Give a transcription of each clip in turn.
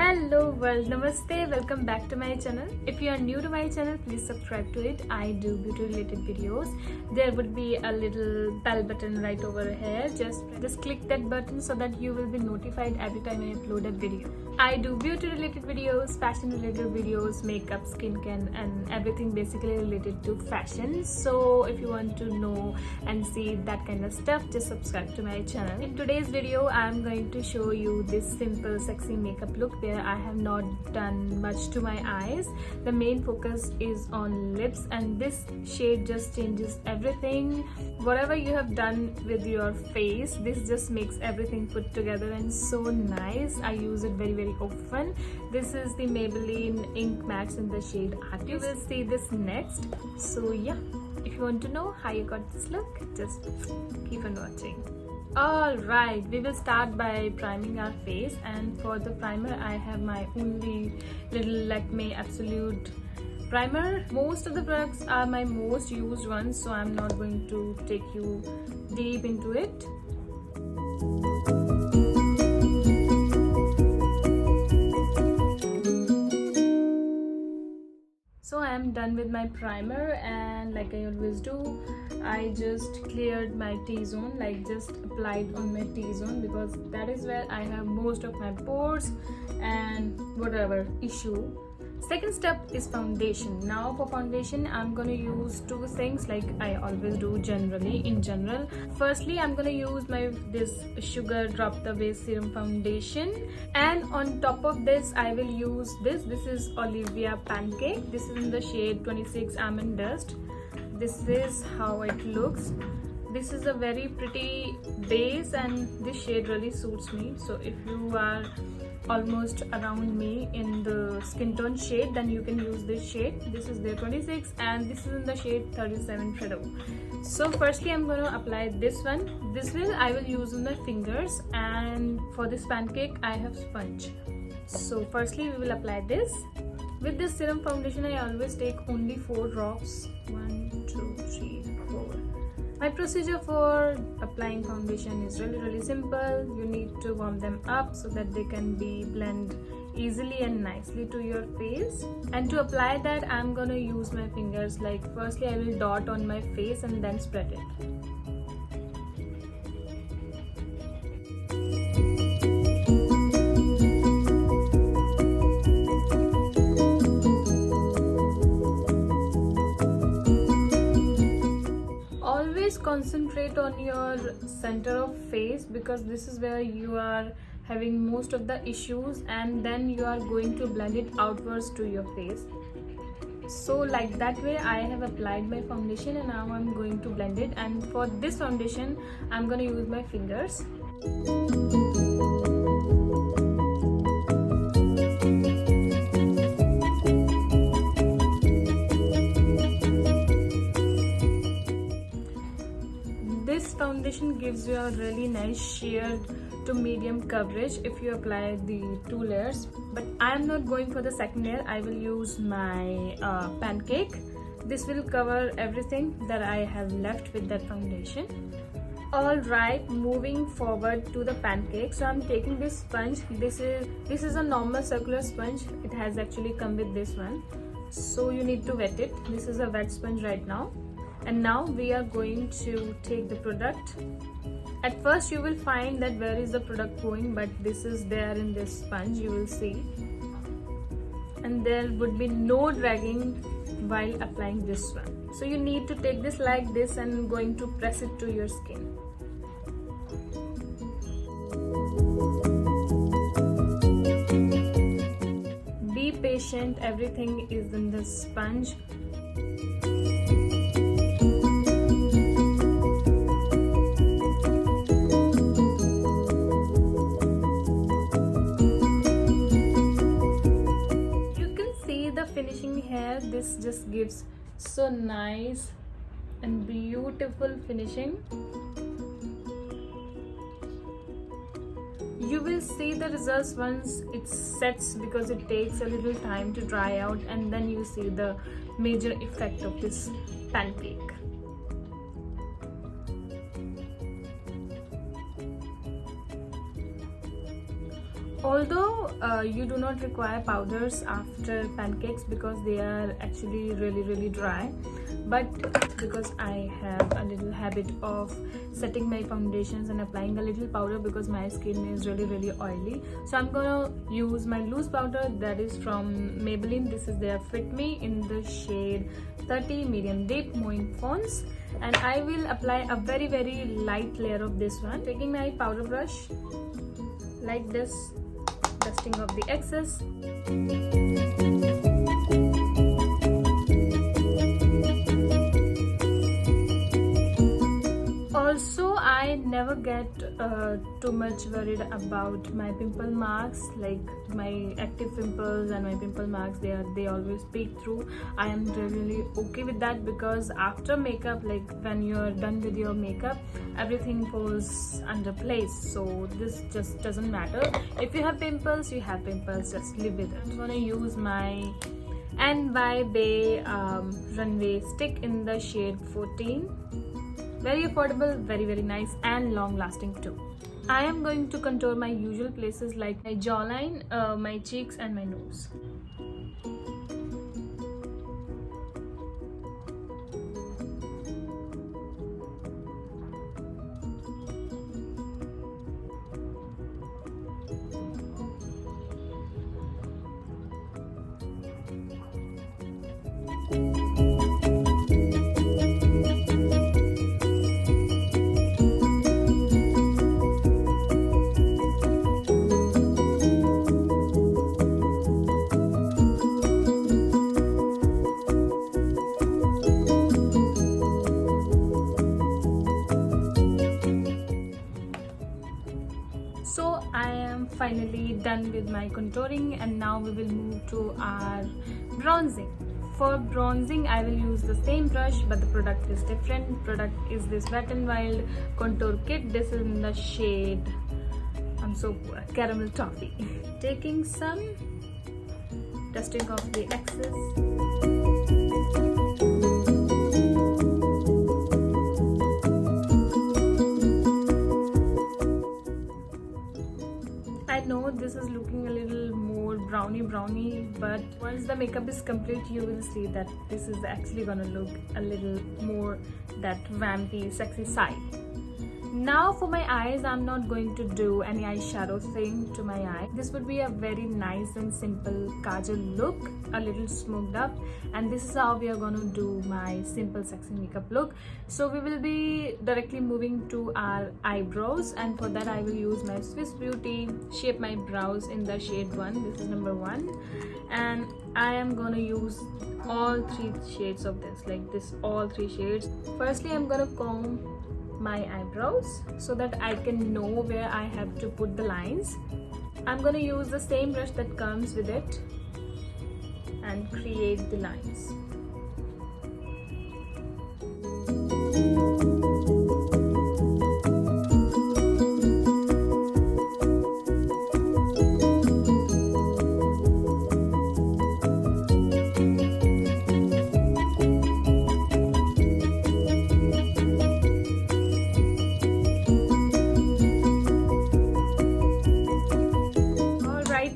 Hello world, namaste, welcome back to my channel. If you are new to my channel, please subscribe to it. I do beauty related videos. There would be a little bell button right over here. Just click that button so that you will be notified every time I upload a video. I do beauty related videos, fashion related videos, makeup, skincare and everything basically related to fashion. So if you want to know and see that kind of stuff, just subscribe to my channel. In today's video, I am going to show you this simple sexy makeup look where I have not done much to my eyes. The main focus is on lips and this shade just changes everything. Whatever you have done with your face, this just makes everything put together and so nice. I use it very often. This is the Maybelline Ink Max in the shade Artist. You will see this next. So yeah, if you want to know how you got this look, just keep on watching. Alright, we will start by priming our face, and for the primer I have my only little Lakmé Absolute primer. Most of the products are my most used ones, so I'm not going to take you deep into it. So I am done with my primer, and like I always do, I just cleared my T-zone, like just applied on my T-zone because that is where I have most of my pores and whatever issue. Second step is foundation. Now for foundation, I'm gonna use two things like I always do in general. Firstly, I'm gonna use this Sugar Drop the Base Serum Foundation, and on top of this I will use this is Olivia Pancake. This is in the shade 26 Almond Dust. This is how it looks. This is a very pretty base and this shade really suits me. So if you are almost around me in the skin tone shade, then you can use this shade. This is the 26 and this is in the shade 37 Freddo. So firstly I'm going to apply this one. I will use on my fingers, and for this pancake I have sponge. So firstly we will apply this. With this serum foundation I always take only 4 drops. 1, 2, 3, 4. My procedure for applying foundation is really simple. You need to warm them up so that they can be blend easily and nicely to your face. And to apply that, I'm gonna use my fingers. Like firstly I will dot on my face and then spread it. Concentrate on your center of face because this is where you are having most of the issues, and then you are going to blend it outwards to your face. So like that way I have applied my foundation, and now I'm going to blend it. And for this foundation I'm going to use my fingers. This foundation gives you a really nice sheer to medium coverage if you apply the 2 layers. But I am not going for the second layer. I will use my pancake. This will cover everything that I have left with that foundation. Alright, moving forward to the pancake. So I'm taking this sponge. This is a normal circular sponge. It has actually come with this one. So you need to wet it. This is a wet sponge right now. And now we are going to take the product. At first you will find that where is the product going, but this is there in this sponge, you will see. And there would be no dragging while applying this one. So you need to take this like this and going to press it to your skin. Be patient, everything is in the sponge. Finishing here, this just gives so nice and beautiful finishing. You will see the results once it sets because it takes a little time to dry out, and then you see the major effect of this pancake. Although you do not require powders after pancakes because they are actually really dry, but because I have a little habit of setting my foundations and applying a little powder because my skin is really oily, so I'm gonna use my loose powder that is from Maybelline. This is their Fit Me in the shade 30 medium deep Mowing Fonts, and I will apply a very light layer of this one, taking my powder brush like this, dusting off the excess. Also, I never get too much worried about my pimple marks, like my active pimples and my pimple marks. They always peek through. I am really okay with that because after makeup, like when you're done with your makeup, everything falls under place. So this just doesn't matter. If you have pimples, you have pimples. Just live with it. I'm gonna use my NY Bae Runway Stick in the shade 14. Very affordable, very nice and long lasting too. I am going to contour my usual places like my jawline, my cheeks and my nose. So I am finally done with my contouring, and now we will move to our bronzing. For bronzing, I will use the same brush, but the product is different. Product is this Wet n Wild contour kit. This is in the shade, I'm so poor, Caramel Toffee. Taking some, dusting off the excess. I know this is looking a little more brownie, but once the makeup is complete, you will see that this is actually gonna look a little more that vampy, sexy side. Now for my eyes, I'm not going to do any eyeshadow thing to my eye. This would be a very nice and simple Kajal look, a little smoked up, and this is how we are gonna do my simple sexy makeup look. So we will be directly moving to our eyebrows, and for that I will use my Swiss Beauty Shape My Brows in the shade 1. This is number 1, and I am gonna use all 3 shades of this, like this, all 3 shades. Firstly, I'm gonna comb my eyebrows so that I can know where I have to put the lines. I'm gonna use the same brush that comes with it and create the lines.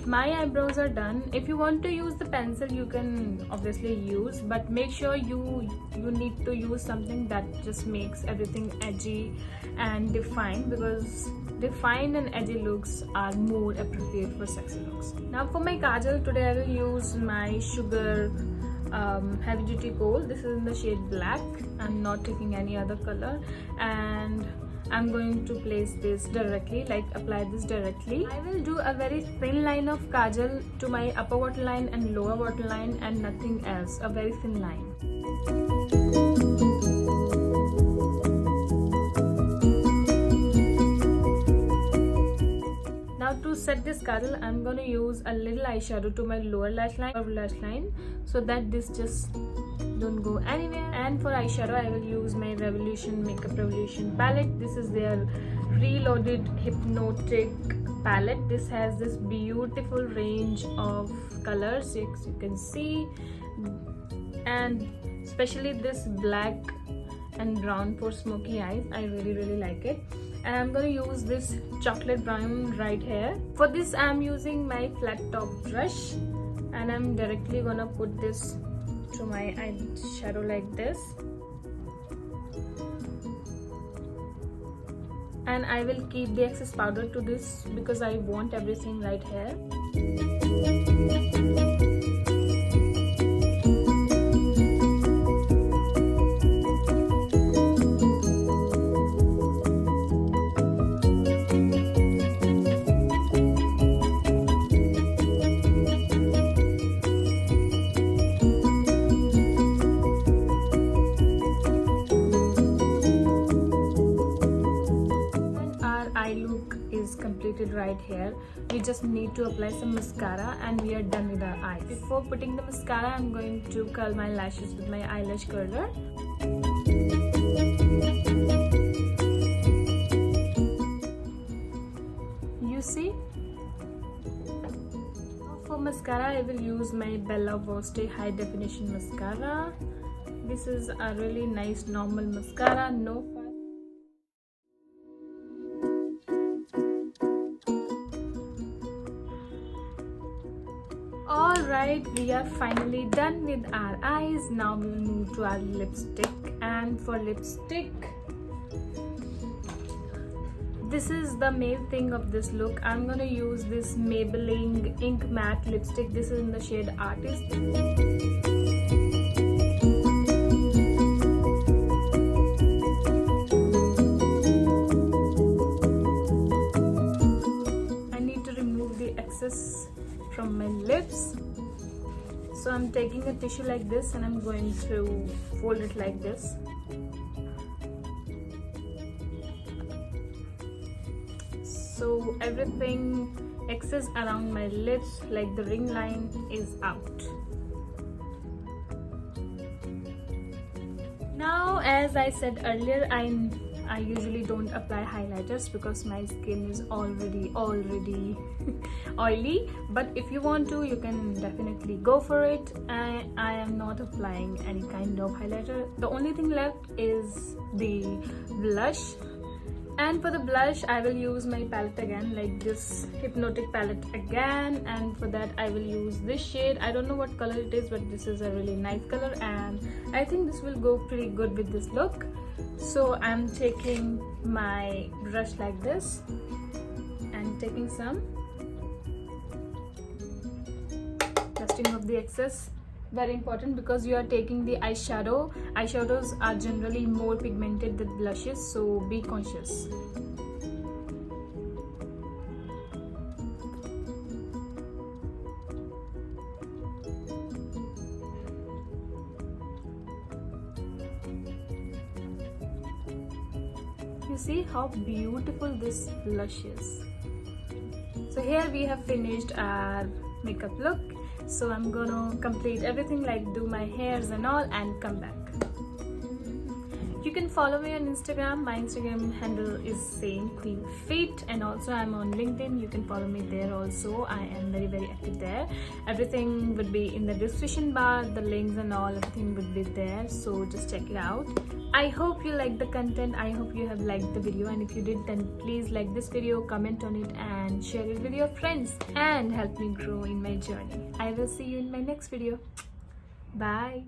My eyebrows are done. If you want to use the pencil, you can obviously use, but make sure you need to use something that just makes everything edgy and defined, because defined and edgy looks are more appropriate for sexy looks. Now for my kajal, today I will use my Sugar heavy duty kohl. This is in the shade black. I'm not taking any other color, and I'm going to place this directly, like apply this directly. I will do a very thin line of kajal to my upper waterline and lower waterline and nothing else, a very thin line. Now to set this kajal, I'm going to use a little eyeshadow to my lower lash line so that this just don't go anywhere. And for eyeshadow, I will use my Makeup Revolution palette. This is their reloaded Hypnotic palette. This has this beautiful range of colors, you can see, and especially this black and brown for smoky eyes. I really like it. and I'm gonna use this chocolate brown right here. For this I'm using my flat top brush, and I'm directly gonna put this to my eyeshadow like this, and I will keep the excess powder to this because I want everything right here. Completed right here. We just need to apply some mascara and we are done with our eyes. Before putting the mascara, I'm going to curl my lashes with my eyelash curler. You see? For mascara, I will use my Bella Voste High Definition Mascara. This is a really nice normal mascara, no fuss. Alright, we are finally done with our eyes. Now we will move to our lipstick. And for lipstick, this is the main thing of this look. I'm gonna use this Maybelline Ink Matte lipstick. This is in the shade Artist. I need to remove the excess from my lips, so I'm taking a tissue like this and I'm going to fold it like this. So everything excess around my lips, like the ring line, is out. Now, as I said earlier, I usually don't apply highlighters because my skin is already oily, but if you want to, you can definitely go for it. I am not applying any kind of highlighter. The only thing left is the blush, and for the blush I will use my palette again, like this Hypnotic palette again, and for that I will use this shade. I don't know what color it is, but this is a really nice color and I think this will go pretty good with this look. So I'm taking my brush like this and taking some, dusting off the excess. Very important because you are taking the eyeshadow. Eyeshadows are generally more pigmented than blushes, so be conscious. You see how beautiful this blush is. So here we have finished our makeup look. So I'm gonna complete everything, like do my hairs and all, and come back. You can follow me on Instagram. My Instagram handle is same, Queenfeat, and also I'm on LinkedIn. You can follow me there also. I am very active there. Everything would be in the description bar, the links and all, everything would be there, so just check it out. I hope you liked the content. I hope you have liked the video, and if you did, then please like this video, comment on it and share it with your friends and help me grow in my journey. I will see you in my next video. Bye.